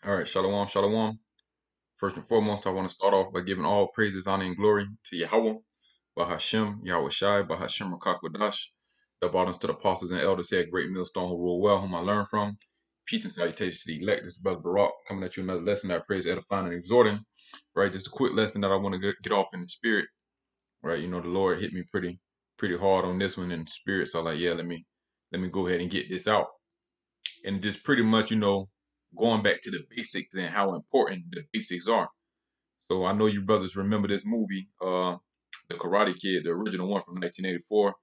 All right, shalom, shalom. First and foremost, I want to start off by giving all praises, honor, and glory to Yahweh, Bahashem, Yahweh Shai, Bahashem Rakakwadash. The bottoms to the apostles and elders here at Great Millstone who rule well, whom I learn from. Peace and salutations to the elect. This is Brother Barak coming at you another lesson that I praise, edifying, and exhorting. Right, just a quick lesson that I want to get off in the spirit. Right, the Lord hit me pretty hard on this one in the spirit. So I'm like, yeah, let me go ahead and get this out. And just pretty much, going back to the basics and how important the basics are. So I know you brothers remember this movie, The Karate Kid, the original one from 1984.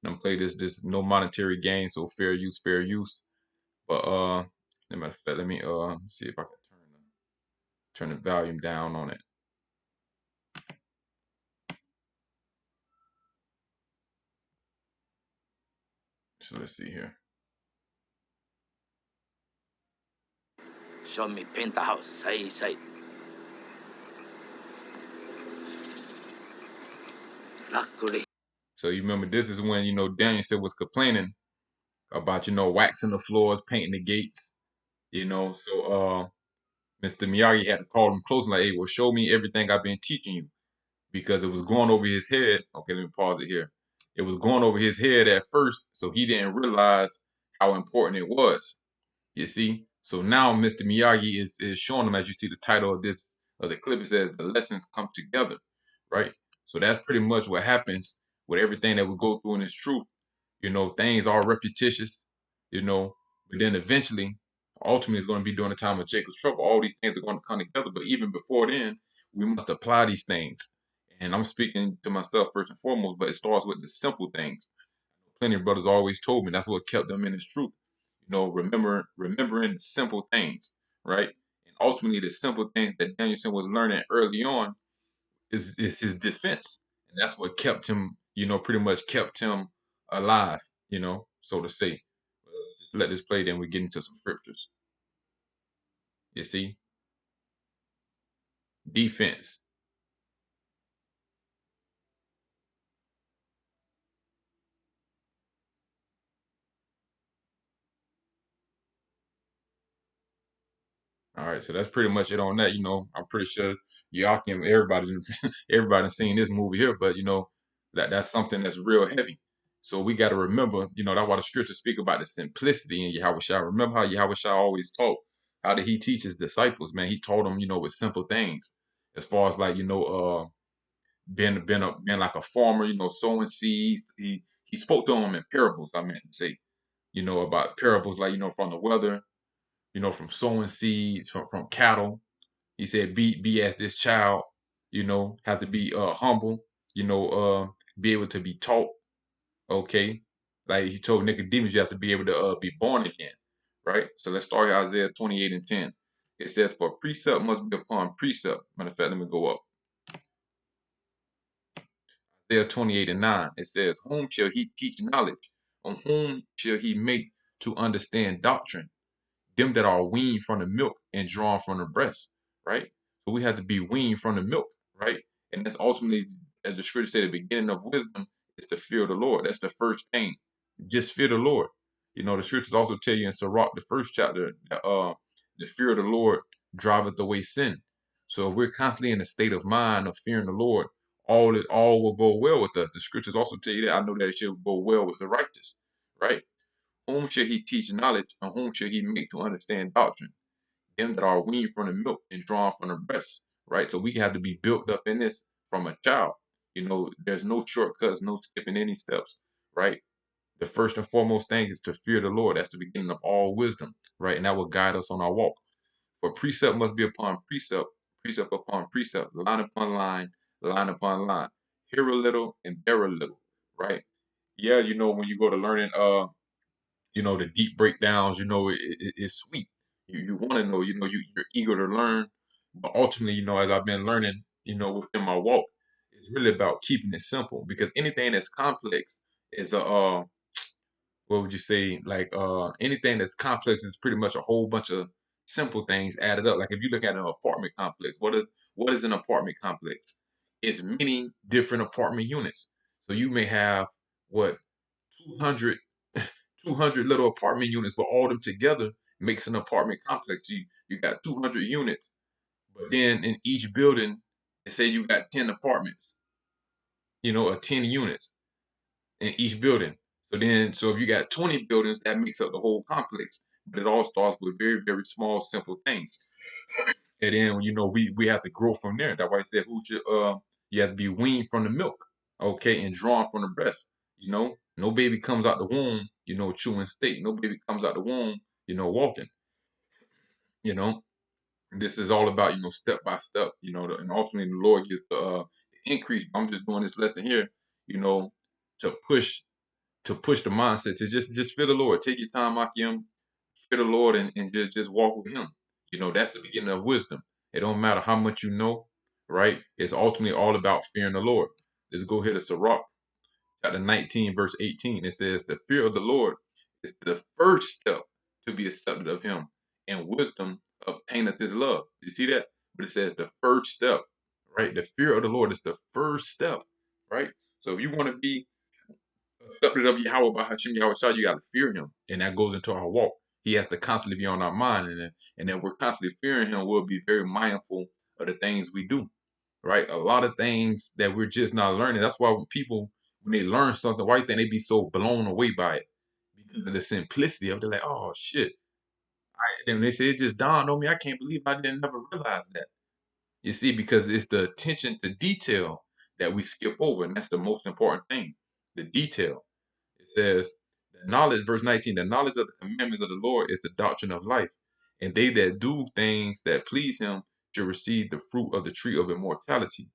And I'm playing this no monetary gain, so fair use, fair use. But as a matter of fact, let me see if I can turn the volume down on it. So let's see here. Show me penthouse, say. Luckily. So you remember this is when Danielson was complaining about waxing the floors, painting the gates. So Mr. Miyagi had to call him close and like, hey, well, show me everything I've been teaching you. Because it was going over his head. Okay, let me pause it here. It was going over his head at first, so he didn't realize how important it was. You see? So now Mr. Miyagi is showing him, as you see the title of the clip, it says the lessons come together. Right? So that's pretty much what happens with everything that we go through in this truth. Things are repetitious, but then eventually, ultimately, it's going to be during the time of Jacob's trouble. All these things are going to come together. But even before then, we must apply these things. And I'm speaking to myself first and foremost, but it starts with the simple things. Plenty of brothers always told me that's what kept them in his truth. Remembering the simple things, right? And ultimately, the simple things that Danielson was learning early on is his defense, and that's what kept him, pretty much kept him alive, so to say. Just let this play, then we get into some scriptures. You see, defense. All right, so that's pretty much it on that. I'm pretty sure Joachim, everybody's seen this movie here, but that's something that's real heavy. So we got to remember, that's why the scriptures speak about the simplicity in Yahweh Shai. Remember how Yahweh Shai always taught. How did he teach his disciples? Man, he taught them, with simple things, as far as like being like a farmer, sowing seeds. He spoke to them in parables. I meant to say, about parables like from the weather, from sowing seeds, from cattle. He said, be as this child, have to be humble, be able to be taught. Okay. Like he told Nicodemus, you have to be able to be born again. Right? So let's start here, Isaiah 28 and 10. It says, for precept must be upon precept. Matter of fact, let me go up. Isaiah 28 and 9. It says, whom shall he teach knowledge? On whom shall he make to understand doctrine? Them that are weaned from the milk and drawn from the breast, right? So we have to be weaned from the milk, right? And that's ultimately, as the scripture said, the beginning of wisdom is the fear of the Lord. That's the first thing. Just fear the Lord. The scriptures also tell you in Sirach, the first chapter, that the fear of the Lord driveth away sin. So if we're constantly in a state of mind of fearing the Lord, all will go well with us. The scriptures also tell you that I know that it shall go well with the righteous, right? Whom shall he teach knowledge, and whom shall he make to understand doctrine? Them that are weaned from the milk and drawn from the breast, right? So we have to be built up in this from a child. There's no shortcuts, no skipping any steps, right? The first and foremost thing is to fear the Lord. That's the beginning of all wisdom, right? And that will guide us on our walk. For precept must be upon precept, precept upon precept, line upon line upon line. Here a little and there a little, right? Yeah, when you go to learning the deep breakdowns, it's sweet. You want to know, you're eager to learn. But ultimately, as I've been learning, within my walk, it's really about keeping it simple because anything that's complex is what would you say, like anything that's complex is pretty much a whole bunch of simple things added up. Like if you look at an apartment complex, what is an apartment complex? It's many different apartment units. So you may have what 200 200 little apartment units, but all of them together makes an apartment complex. You got 200 units, but then in each building, they say you got 10 apartments, or 10 units in each building. So if you got 20 buildings, that makes up the whole complex. But it all starts with very, very small, simple things. And then, we have to grow from there. That's why I said, you have to be weaned from the milk, okay, and drawn from the breast. No baby comes out the womb, chewing steak. No baby comes out the womb, walking. You know, this is all about, step by step, and ultimately the Lord gets the increase. I'm just doing this lesson here, you know, to push the mindset to just fear the Lord. Take your time, Akim, fear the Lord, and just walk with Him. That's the beginning of wisdom. It don't matter how much you know, right? It's ultimately all about fearing the Lord. Let's go here to Sirach, chapter 19, verse 18. It says, "The fear of the Lord is the first step to be accepted of Him, and wisdom obtaineth His love." You see that? But it says the first step, right? The fear of the Lord is the first step, right? So if you want to be accepted of Yahweh by Hashem Yahweh Shah, you got to fear Him, and that goes into our walk. He has to constantly be on our mind, and if we're constantly fearing Him, we'll be very mindful of the things we do. Right? A lot of things that we're just not learning. That's why when they learn something, why you think they be so blown away by it? Because of the simplicity of it. They're like, oh shit. And they say it just dawned on me. I can't believe I didn't never realize that. You see, because it's the attention to detail that we skip over, and that's the most important thing. The detail. It says, the knowledge, verse 19, the knowledge of the commandments of the Lord is the doctrine of life. And they that do things that please him shall receive the fruit of the tree of immortality.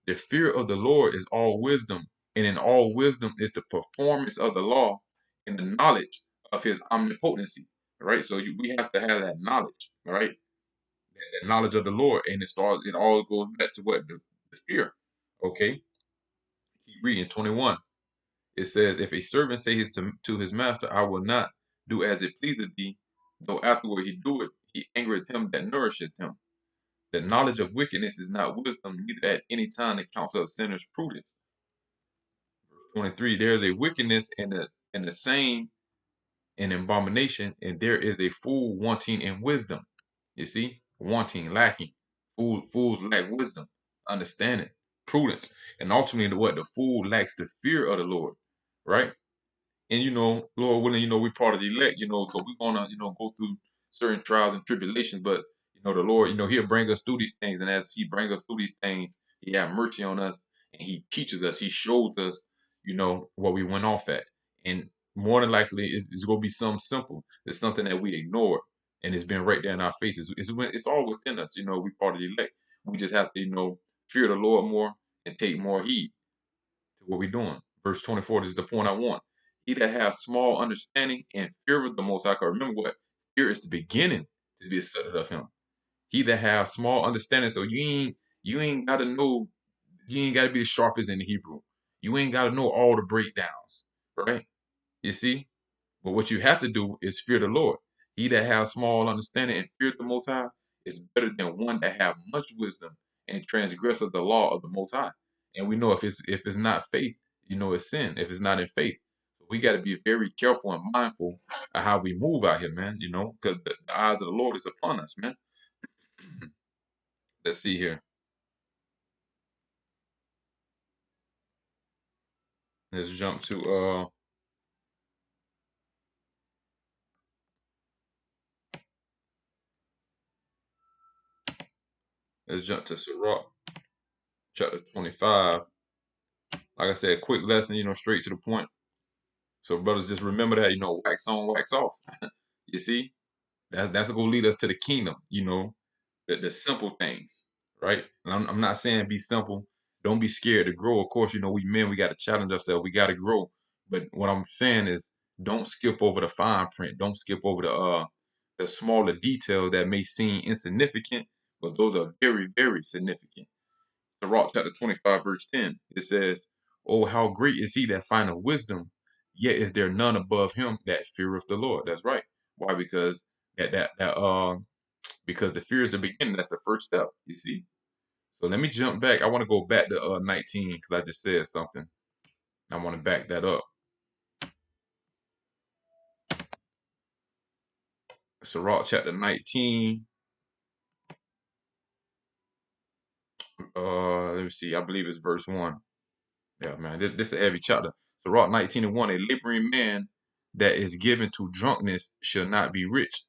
The fear of the Lord is all wisdom, and in all wisdom is the performance of the law and the knowledge of his omnipotency. Right? So we have to have that knowledge, all right? That knowledge of the Lord. And it all goes back to what? The fear. Okay. Keep reading 21. It says, if a servant say to his master, I will not do as it pleaseth thee, though afterward he do it, he angereth him that nourisheth him. The knowledge of wickedness is not wisdom, neither at any time the counsel of sinners prudence. Verse 23, there is a wickedness in the same an abomination, and there is a fool wanting in wisdom. You see? Wanting, lacking. Fools lack wisdom, understanding, prudence. And ultimately what? The fool lacks the fear of the Lord. Right? And Lord willing, we're part of the elect, so we're gonna, go through certain trials and tribulations, but the Lord, He'll bring us through these things, and as He brings us through these things, He have mercy on us, and He teaches us, He shows us, what we went off at, and more than likely, it's gonna be something simple. It's something that we ignored, and it's been right there in our faces. It's all within us, we part of the elect. We just have to, fear the Lord more and take more heed to what we're doing. Verse 24 is the point I want. He that has small understanding and fear of the Most High. Remember what? Fear is the beginning to be accepted of Him. He that has small understanding. So you ain't gotta know. You ain't gotta be as sharp as in the Hebrew. You ain't gotta know all the breakdowns, right? You see. But what you have to do is fear the Lord. He that has small understanding and fear the Most High is better than one that have much wisdom and transgresseth the law of the Most High. And we know if it's not faith, it's sin. If it's not in faith, we got to be very careful and mindful of how we move out here, man. Because the eyes of the Lord is upon us, man. Let's see here. Let's jump to Sirach, chapter 25. Like I said, quick lesson, straight to the point. So brothers, just remember that, wax on, wax off. You see, that's gonna lead us to the kingdom. The simple things, right? And I'm not saying be simple. Don't be scared to grow. Of course, we men, we got to challenge ourselves. We got to grow. But what I'm saying is, don't skip over the fine print. Don't skip over the smaller detail that may seem insignificant, but those are very, very significant. Sirach chapter 25, verse 10. It says, "Oh, how great is he that findeth wisdom, yet is there none above him that feareth the Lord." That's right. Why? Because because the fear is the beginning. That's the first step. You see. So let me jump back. I want to go back to 19 because I just said something. I want to back that up. Sirach chapter 19. Let me see. I believe it's verse 1. Yeah, man, this is a heavy chapter. Sirach 19:1. A laboring man that is given to drunkenness shall not be rich.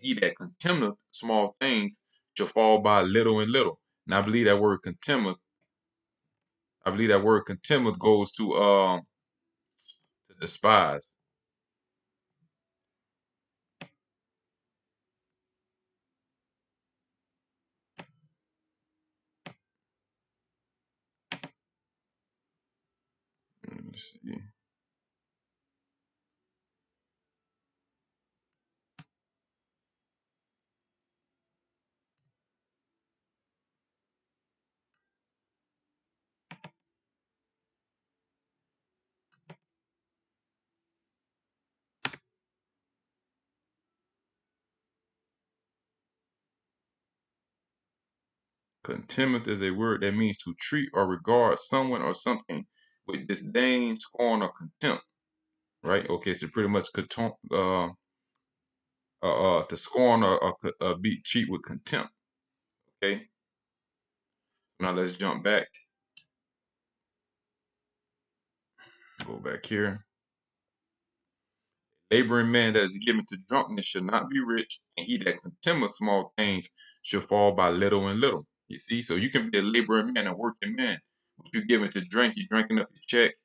He that contemneth small things shall fall by little and little. And I believe that word contemneth, goes to despise. Let's see. Contempt is a word that means to treat or regard someone or something with disdain, scorn, or contempt. Right? Okay, so pretty much to scorn or be treat with contempt. Okay, now let's jump back. Go back here. Laboring man that is given to drunkenness shall not be rich, and he that contemneth small things shall fall by little and little. You see, so you can be a laboring man, a working man, but you given to drink, you drinking up your check.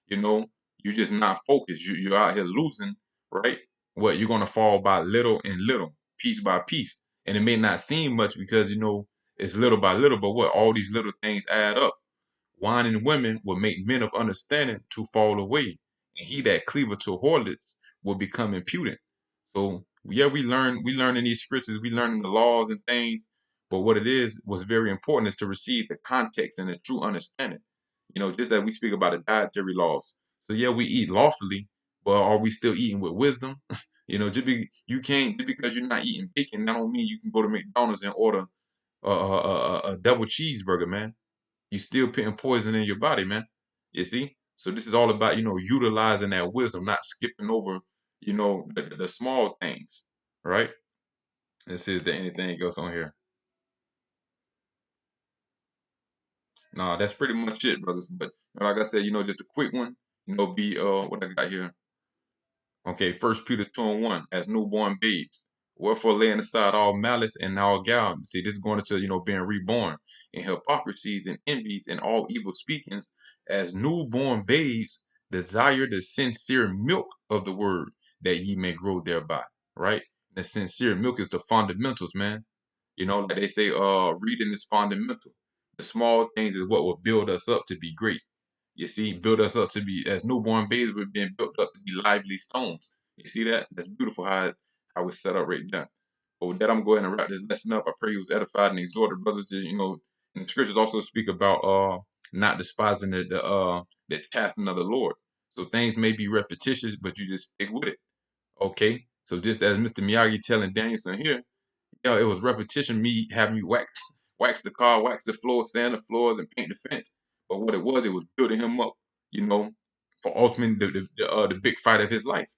You know, you're just not focused. You're out here losing, right? What you're gonna fall by little and little, piece by piece, and it may not seem much because it's little by little, but what all these little things add up. Wine and women will make men of understanding to fall away, and he that cleaveth to harlots will become impudent. So yeah, we learn in these scriptures, we learn in the laws and things, but what it is was very important is to receive the context and the true understanding. Just as we speak about the dietary laws. So yeah, we eat lawfully, but are we still eating with wisdom? You can't, just because you're not eating bacon, that don't mean you can go to McDonald's and order a double cheeseburger, man. You still putting poison in your body, man. You see? So this is all about, utilizing that wisdom, not skipping over, the small things, right? Let's see if there anything else on here. No, that's pretty much it, brothers. But like I said, just a quick one. Be what I got here. Okay, First Peter 2:1, as newborn babes. Wherefore laying aside all malice and all guile. See, this is going into being reborn in hypocrisies and envies and all evil speakings, as newborn babes desire the sincere milk of the word, that ye may grow thereby. Right? The sincere milk is the fundamentals, man. Like they say, reading is fundamental. The small things is what will build us up to be great. You see, build us up to be as newborn babes. We're being built up to be lively stones. You see that? That's beautiful how it's set up right there. But with that, I'm going to wrap this lesson up. I pray you was edified and exhorted, brothers. And the scriptures also speak about not despising the chastening of the Lord. So things may be repetitious, but you just stick with it. Okay. So just as Mr. Miyagi telling Danielson here, it was repetition, me having you wax the car, wax the floor, sand the floors, and paint the fence. But what it was building him up, you know, for ultimately the big fight of his life.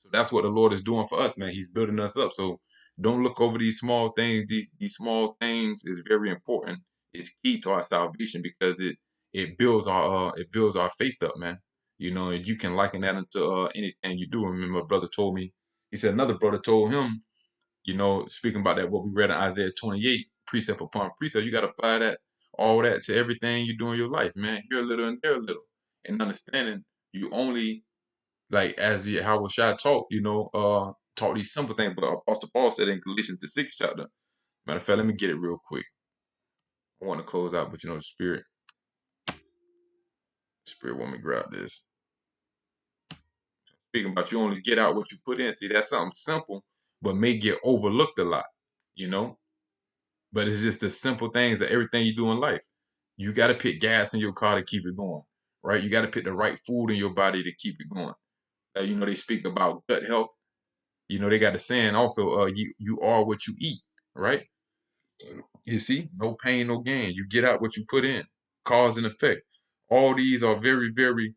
So that's what the Lord is doing for us, man. He's building us up. So don't look over these small things. These small things is very important. It's key to our salvation because it builds our faith up, man. And you can liken that into anything you do. I remember my brother told me, he said another brother told him, speaking about that, what we read in Isaiah 28, precept upon precept, you got to apply all that to everything you do in your life, man. Here a little and there a little. And understanding you only, like, as how Shai taught, taught these simple things. But Apostle Paul said in Galatians, the 6th chapter. Matter of fact, let me get it real quick. I want to close out, but the Spirit want me to grab this. Speaking about you only get out what you put in. See, that's something simple, but may get overlooked a lot, you know? But it's just the simple things of everything you do in life. You got to put gas in your car to keep it going, right? You got to put the right food in your body to keep it going. They speak about gut health. They got the saying also, you are what you eat, right? You see, no pain, no gain. You get out what you put in, cause and effect. All these are very, very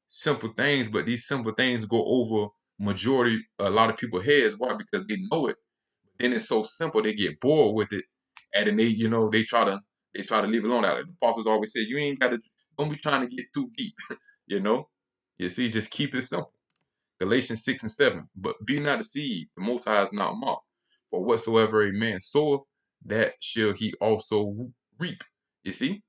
simple things, but these simple things go over a lot of people's heads. Why? Because they know it, then it's so simple they get bored with it, and then they try to leave it alone. Like the apostles always say, you ain't got to don't be trying to get too deep, you know. You see, just keep it simple. Galatians 6:7. But be not deceived, the Most High is not mocked. For whatsoever a man soweth, that shall he also reap. You see,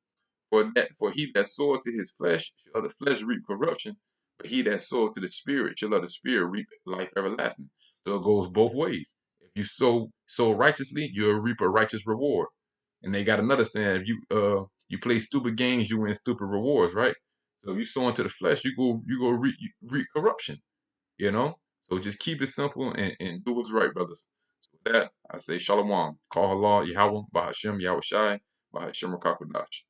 for he that soweth to his flesh shall of the flesh reap corruption, but he that soweth to the spirit shall of the spirit reap life everlasting. So it goes both ways. If you sow righteously, you'll reap a righteous reward. And they got another saying: if you play stupid games, you win stupid rewards, right? So if you sow into the flesh, you go reap corruption. You know, so just keep it simple and do what's right, brothers. So with that, I say Shalom, call Allah Yahweh, Bahashem Yahweh Shai, Bahashem Rakakwadash.